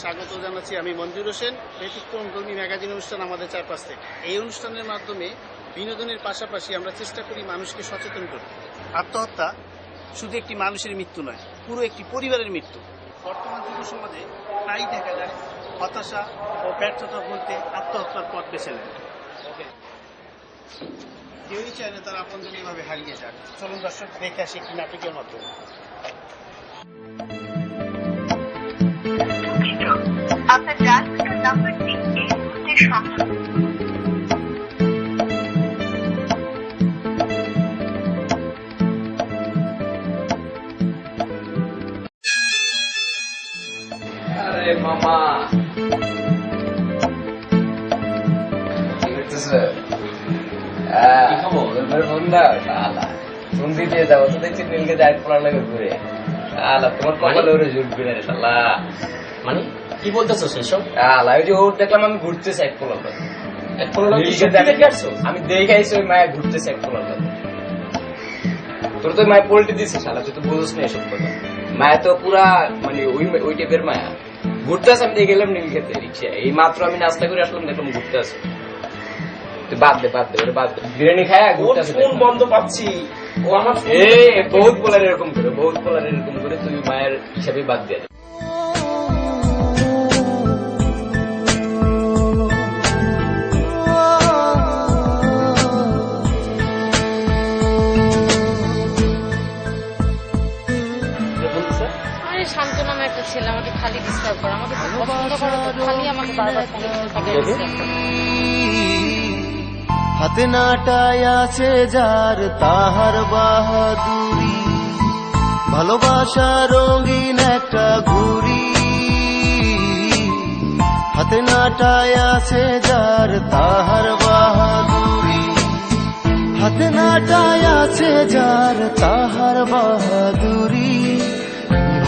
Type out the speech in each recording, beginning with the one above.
স্বাগত জানাচ্ছি। আমি মঞ্জুর হোসেন। ব্যতিক্রমধর্মী ম্যাগাজিন অনুষ্ঠান আমাদের চারপাশ থেকে। এই অনুষ্ঠানের মাধ্যমে বিনোদনের পাশাপাশি আমরা চেষ্টা করি মানুষকে সচেতন করতে। আত্মহত্যা শুধু একটি মানুষের মৃত্যু নয়, পুরো একটি পরিবারের মৃত্যু। বর্তমান যুব সমাজে প্রায়ই দেখা যায় হতাশা ও ব্যর্থতা বলতে আত্মহত্যার পথ বেছে নেয়। কেউই চায় না তার আপনজন এভাবে হারিয়ে যাক। চলুন দর্শক দেখে আসি একটি নাটকের মাধ্যমে। আপনার ডায়াল করা নাম্বারটি এই মুহূর্তে সংযুক্ত। আরে মামা কি করতেছে? কি খবর? ফোন দাও ফোন দিতে যাবো তো দেখছি নীলকে যাই পড়ার লাগে ঘুরে তোমার কপালে ওরে জুটবে না রে শালা। মানে কি বলতেছো সেসব? ওই যে ওর দেখলাম আমি ঘুরতেছি এক পোলার আমি দেখে আইসি ওই মায়া ঘুরতেছে এক পোলার তোর তো মায়া পোল্টে দিছে শালা, তুই তো বুঝিস না এসব কথা। মায়া তো পুরা মানে ওই টাইপের মায়া ঘুরতে আসে। আমি দেখে গেলাম নীল খেতে রিক্সা, এই মাত্র আমি নাস্তা করে আসলাম, দেখলাম ঘুরতে আসে। তুই বাদ দে ওরে বাদ দে, বিরিয়ানি খায় ঘুরতে আসে। ফোন বন্ধ পাচ্ছি, ও আমার বহুত পোলার এরকম করে তুই মায়ের হিসাবে বাদ দিয়ে দে। শান্ত নামে একটা ছেলে আমাকে খালি ডিস্টার্ব করে, আমাকে খুব পছন্দ করে, খালি আমাকে বারবার ডিস্টার্ব করে। হাতে নাটায় আছে যার তাহার বাহাদুরি, ভালোবাসা রঙিন একটা ঘুরি। হাতে নাটায় আছে যার তাহার বাহাদুরি, হাতে নাটায় আছে যার তাহার বাহাদুরি,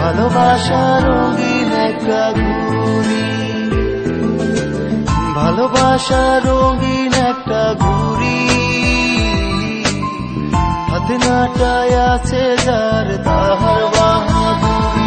ভালোবাসা রঙিন একটা ঘুরি, ভালোবাসা রঙিন একটা ঘুরি। হাতে নাটায় আছে যার তাহার বাহাদুরি।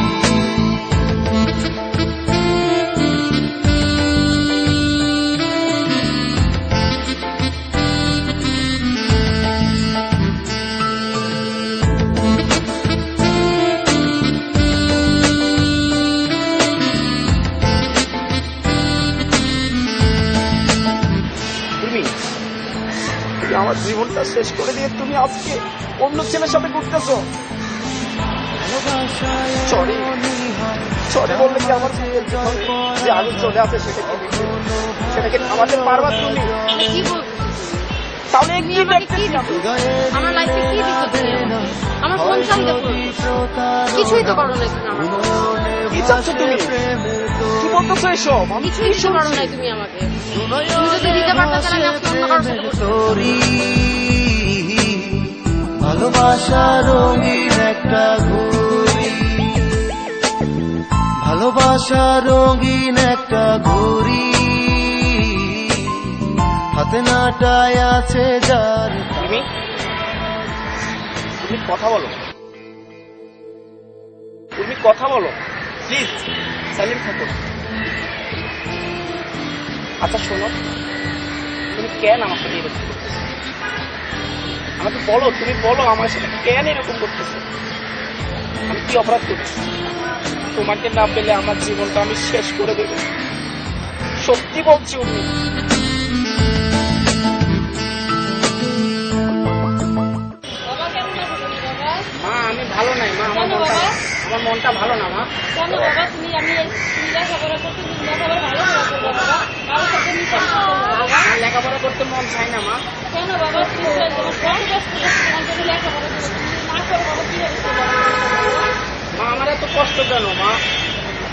আমার জীবনটা শেষ করে দিয়ে তুমি আজকে অন্য ছেলের সাথে ঘুরতেছো। সরি বললে কি আমার যে আমি চলে আসে সেটাকে থামাতে পারবা তুমি? কি বলবো? তাহলে তুমি আমাকে কি দিচ্ছ? আমার লাইফে কি দিচ্ছ তুমি? আমার ফোন চালিয়ে কিছুই তো করো না তুমি আমাকে। কি চাচ্ছ তুমি? কি বলতেছো এসব? কিছুই তো করো না তুমি আমাকে। তুমি যদি দিতে পারতো তাহলে আমি অন্য কারোর সাথে তোরি ভালোবাসা রঙিন একটা ঘুরি, ভালোবাসা রঙিন একটা ঘুরি। হাতে নাটায় আছে যার। তুমি কথা বলো, তুমি কথা বলো প্লিজ, সাইলেন্ট থাকো। আচ্ছা শোনো, তুমি কেন আমার সাথে এরকম করতেছো? আমাকে বলো, তুমি বলো আমার সাথে কেন এরকম করতেছো? আমি কি অপরাধ করছি? তোমাকে না পেলে আমার জীবনটা আমি শেষ করে দেব, সত্যি বলছি। উনি মা আমি ভালো নাই মা, আমার মনটা ভালো না মা। কেন বাবা? তুমি আমি লেখাপড়া করতে লেখাপড়া করতে মন চাই না মা। কেন বাবা? তুমি লেখাপড়া না করো বাবা, কি মা আমার এত কষ্ট কেন মা?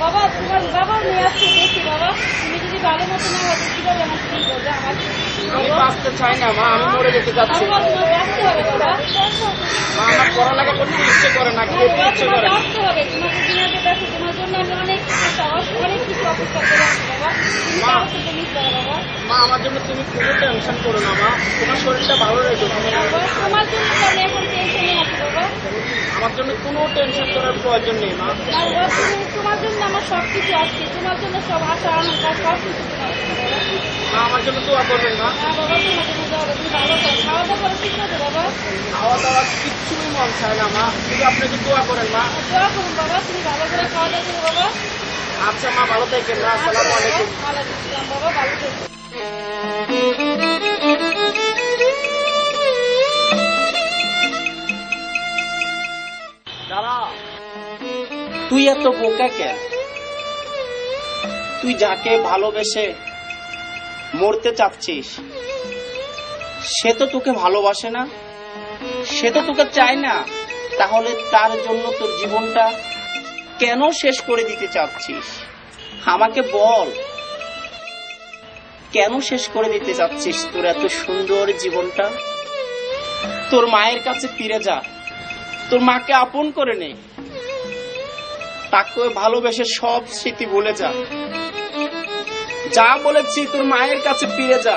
বাবা তোমার বাবার মেয়ে আসছে দেখি বাবা, তুমি যদি ভালো মতো না হতো কিভাবে আমার কি করবে? আমি বাঁচতে চাই না মা, আমি মরে যেতে চাচ্ছি। বাঁচতে হবে বাবা, মা আমার পড়ালেখা করতে ইচ্ছে করে না, খেতে ইচ্ছে করে না। বাঁচতে হবে। তোমাকে দুনিয়াতে দেখো, তোমার জন্য আমি অনেক কিছু অপেক্ষা করে আছি বাবা। তুমি মা। আমার সাথে মিট করো বাবা। মা আমার জন্য তুমি কোনো টেনশন করো না মা, তোমার শরীরটা ভালো রেখো। বাবা তোমার জন্য তো আমি এখন টেনশনে আছি বাবা। বাবা। আমার জন্য কোনো টেনশন করার প্রয়োজন নেই মা। না বাবা, তোমার জন্য আমার সবকিছু আছে, তোমার জন্য সব আশা আকাঙ্ক্ষা সবকিছু তোমার জন্য বাবা। মা আমার জন্য দোয়া করবেন মা। হ্যাঁ বাবা, তোমার জন্য যাওয়া তুমি ভালো করো, খাওয়া দাওয়া করো ঠিক আছে বাবা। খাওয়া দাওয়া কিচ্ছুই মন চায় না মা, শুধু আপনাকে দোয়া করেন মা। দোয়া করুন বাবা, তুমি ভালো করে খাওয়া দাওয়া করো বাবা। আচ্ছা মা, ভালো থাকেন মা। আসসালামু আলাইকুম। ওয়ালাইকুম আসসালাম বাবা, ভালো থেকো। দাঁড়া, তুই এত বোকা কেন? তুই যাকে ভালোবেসে মরতে চাচ্ছিস সে তো তোকে ভালোবাসে না, সে তো তোকে চায় না। তাহলে তার জন্য তোর জীবনটা কেন শেষ করে দিতে চাচ্ছিস? আমাকে বল, কেন শেষ করে দিতে চাচ্ছিস তোর এত সুন্দর জীবনটা? তোর মায়ের কাছে ফিরে যা, তোর মাকে আপন করে নে, তাকে ভালোবেসে সব স্মৃতি ভুলে যা। যা বলেছি, তোর মায়ের কাছে ফিরে যা।